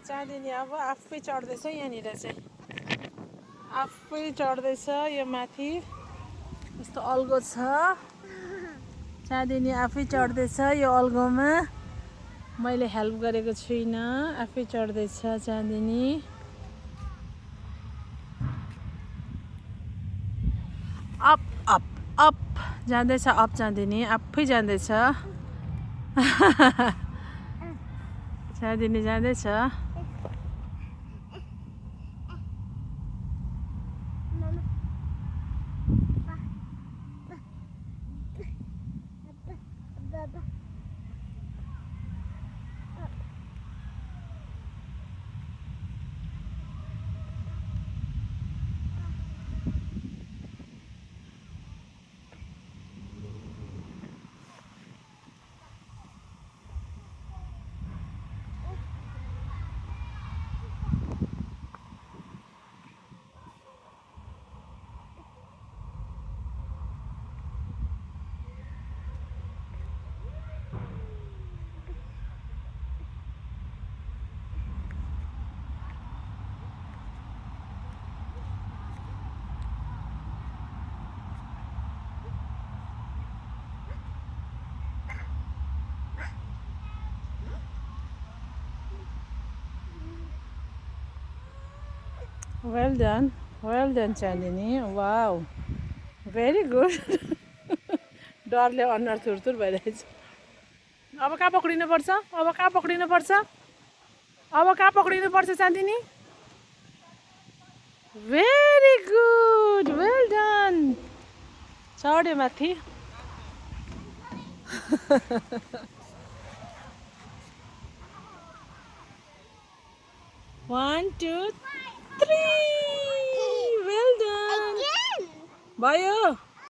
चाँदिनी अब आफै चढ्दैछ यहाँनिर चाहिँ आफै चढ्दैछ यो माथि यस्तो अल्गो छ चाँदिनी आफै चढ्दैछ यो अल्गोमा मैले हेल्प गरेको छुइनँ आफै चढ्दैछ चाँदिनी अप अप अप जाँदैछ अप चाँदिनी आफै जाँदैछ चाँदिनी जाँदैछ Well done चाँदिनी वाउ भेरी गुड डरले अनुहार थुरथुर भइरहेछ अब कहाँ पक्रिनुपर्छ अब कहाँ पक्रिनुपर्छ चाँदिनी भेरी गुड वेल डन चढ्यो माथि 1 2 3 वेल डन भयो